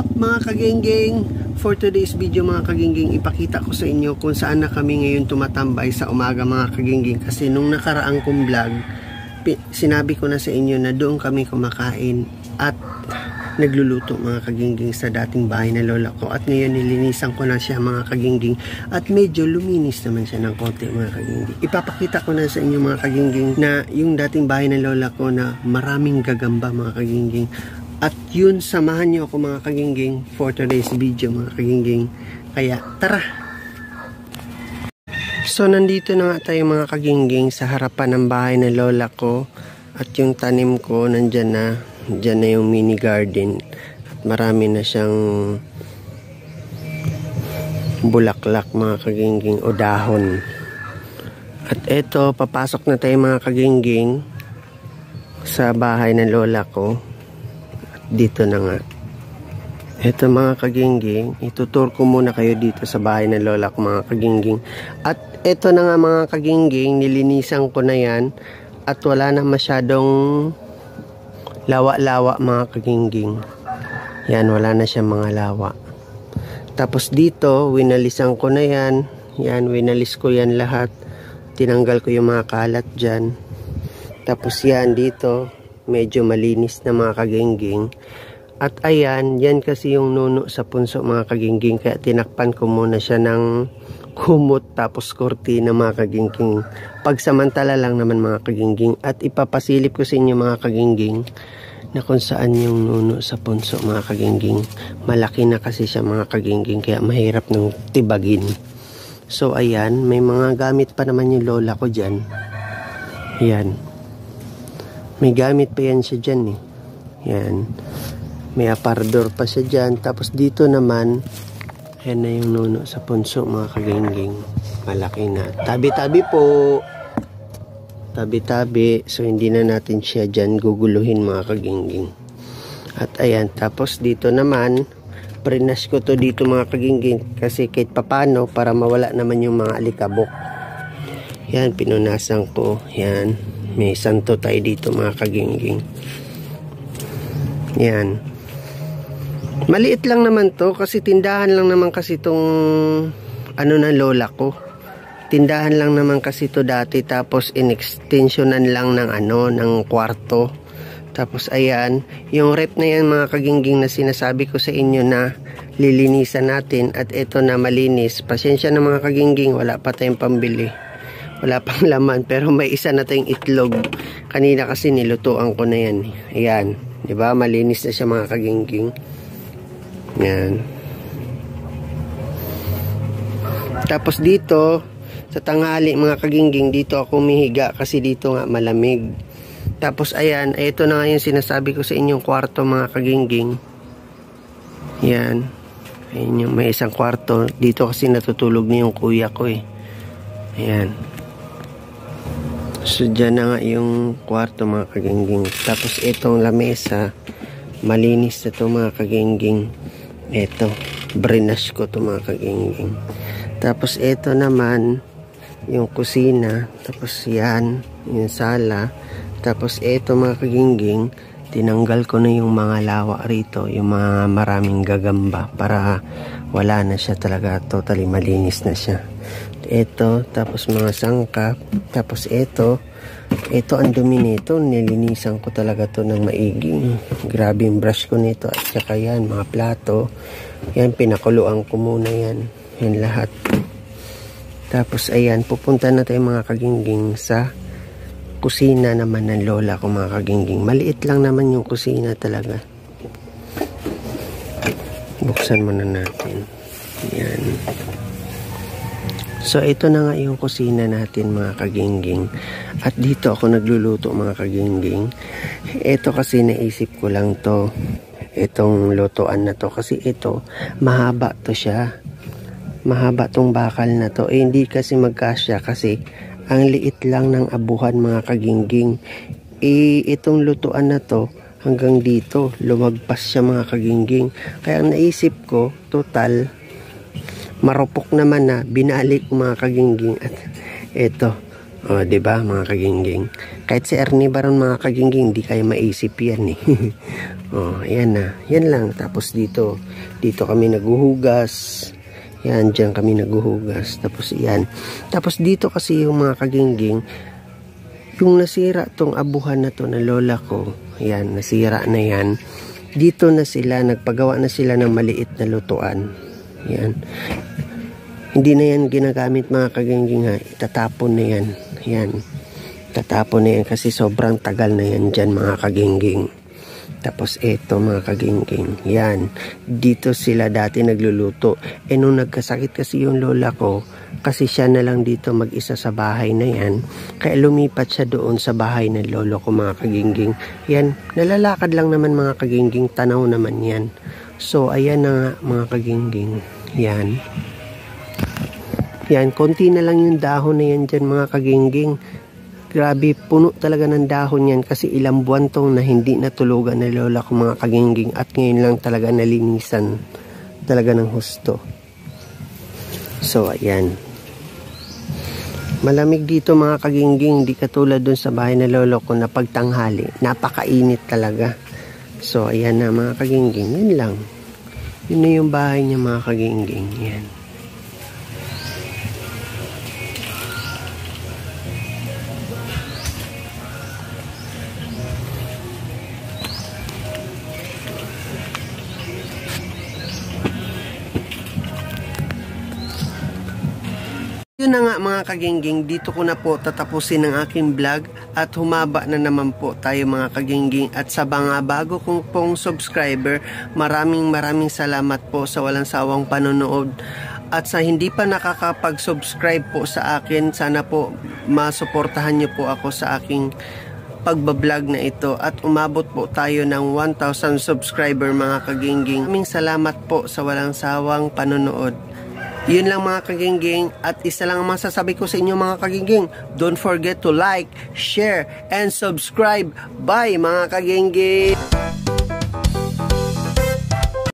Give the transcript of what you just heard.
up mga kagenggeng? For today's video mga kagenggeng, ipakita ko sa inyo kung saan na kami ngayon tumatambay sa umaga mga kagenggeng. Kasi nung nakaraang kong vlog, sinabi ko na sa inyo na doon kami kumakain at nagluluto mga kagenggeng sa dating bahay na lola ko. At ngayon nilinisan ko na siya mga kagenggeng at medyo luminis naman siya ng konti mga kagenggeng. Ipapakita ko na sa inyo mga kagenggeng na yung dating bahay na lola ko na maraming gagamba mga kagenggeng. At yun, samahan nyo ako mga kagingging for today's video mga kagingging. Kaya tara! So nandito na nga tayo mga kagingging sa harapan ng bahay ng lola ko. At yung tanim ko nandyan na. Dyan na yung mini garden. At marami na siyang bulaklak mga kagingging o dahon. At eto, papasok na tayo mga kagingging sa bahay ng lola ko. Dito na nga. Ito mga kagingging, itutur ko muna kayo dito sa bahay ng lola ko mga kagingging. At ito na nga mga kagingging, nilinisan ko na yan. At wala na masyadong lawa-lawa mga kagingging. Yan, wala na siya mga lawa. Tapos dito, winalisan ko na yan. Yan, winalis ko yan lahat. Tinanggal ko yung mga kalat dyan. Tapos yan dito, medyo malinis na mga kagingging. At ayan, yan kasi yung nuno sa punso mga kagingging. Kaya tinakpan ko muna siya ng kumot tapos kortina mga kagingging. Pagsamantala lang naman mga kagingging. At ipapasilip ko sa inyo mga kagingging na kung saan yung nuno sa punso mga kagingging. Malaki na kasi siya mga kagingging. Kaya mahirap nang tibagin. So ayan, may mga gamit pa naman yung lola ko dyan. Ayan. May gamit pa yan siya dyan eh. Yan. May aparador pa siya dyan. Tapos dito naman, yan na yung nuno sa punso mga kagingging. Malaki na. Tabi-tabi po. Tabi-tabi. So hindi na natin siya dyan guguluhin mga kagingging. At ayan. Tapos dito naman, prinas ko to dito mga kagingging. Kasi kahit papano para mawala naman yung mga alikabok. Yan, pinunasan ko. Yan. May santo tayo dito mga kagingging. Yan. Maliit lang naman to kasi tindahan lang naman kasi itong ano na lola ko. Tindahan lang naman kasi to dati tapos in-extensionan lang ng ano, ng kwarto. Tapos ayan, yung rep na yan mga kagingging na sinasabi ko sa inyo na lilinisan natin at ito na malinis. Pasensya na mga kagingging, wala pa tayong pambili. Wala pang laman pero may isa na tayong itlog. Kanina kasi nilutuan ko na yan. Ayan. Diba? Malinis na siya mga kagingging. Ayan. Tapos dito, sa tanghali mga kagingging, dito ako humihiga kasi dito nga malamig. Tapos ayan, ito na nga yung sinasabi ko sa inyong kwarto mga kagingging. Ayan. Ayan yung may isang kwarto. Dito kasi natutulog niya yung kuya ko eh. Ayan. So dyan na nga yung kwarto mga kagingging. Tapos itong lamesa, malinis na ito mga kagingging. Ito, brinas ko ito mga kagingging. Tapos ito naman, yung kusina. Tapos yan, yung sala. Tapos ito mga kagingging, tinanggal ko na yung mga lawa rito. Yung mga maraming gagamba para wala na siya talaga. Totally malinis na siya. Ito, tapos mga sangkap, tapos ito ang dumi nito, nilinisan ko talaga to ng maigi. Grabe yung brush ko nito at saka yan, mga plato, yan, pinakuluan ko muna yan lahat. Tapos ayan, pupunta na tayo mga kagingging sa kusina naman ng lola ko mga kagingging. Maliit lang naman yung kusina talaga. Buksan muna natin. Yan. So ito na nga yung kusina natin mga kagingging. At dito ako nagluluto mga kagingging. Ito kasi naisip ko lang to. Itong lutuan na to. Kasi ito, mahaba to siya. Mahaba tong bakal na to. Hindi kasi magkasya kasi ang liit lang ng abuhan mga kagingging. Itong lutuan na to hanggang dito. Lumagpas siya mga kagingging. Kaya ang naisip ko, total marupok naman na binalik ko mga kagingging at eto O, diba mga kagingging? Kahit si Ernie Baron mga kagingging, hindi kayo maisip yan eh. O, ayan na. Yan lang. Tapos dito kami naguhugas. Yan, dyan kami naguhugas. Tapos yan. Tapos dito kasi yung mga kagingging, yung nasira tong abuhan na to na lola ko, yan, nasira na yan. Dito na sila, nagpagawa na sila ng maliit na lutuan. Yan. Hindi na yan ginagamit mga kagingging ha. Itatapon na yan. Yan. Tatapon na yan kasi sobrang tagal na yan dyan mga kagingging. Tapos eto mga kagingging. Yan. Dito sila dati nagluluto. E nung nagkasakit kasi yung lola ko, kasi siya na lang dito mag-isa sa bahay na yan. Kaya lumipat siya doon sa bahay ng lolo ko mga kagingging. Yan. Nalalakad lang naman mga kagingging. Tanaw naman yan. So ayan na nga mga kagingging. Yan. Yan, konti na lang yung dahon na yan dyan mga kagingging. Grabe, puno talaga ng dahon yan kasi ilang buwan tong na hindi natulugan na lola ko mga kagingging at ngayon lang talaga nalinisan talaga ng husto. So, ayan. Malamig dito mga kagingging, di katulad dun sa bahay na lolo ko na pagtanghali. Napakainit talaga. So, ayan na mga kagingging, yun lang. Yun na yung bahay niya mga kagingging, yan. Yun na nga mga kagingging, dito ko na po tatapusin ang aking vlog at humaba na naman po tayo mga kagingging. At sa mga bago kong pong subscriber, maraming salamat po sa walang sawang panonood. At sa hindi pa nakakapag-subscribe po sa akin, sana po masuportahan niyo po ako sa aking pagbablog na ito at umabot po tayo ng 1,000 subscriber mga kagingging. Maraming salamat po sa walang sawang panonood. Yun lang mga kagingging, at isa lang ang masasabi ko sa inyo mga kagingging, don't forget to like, share, and subscribe. Bye mga kagingging!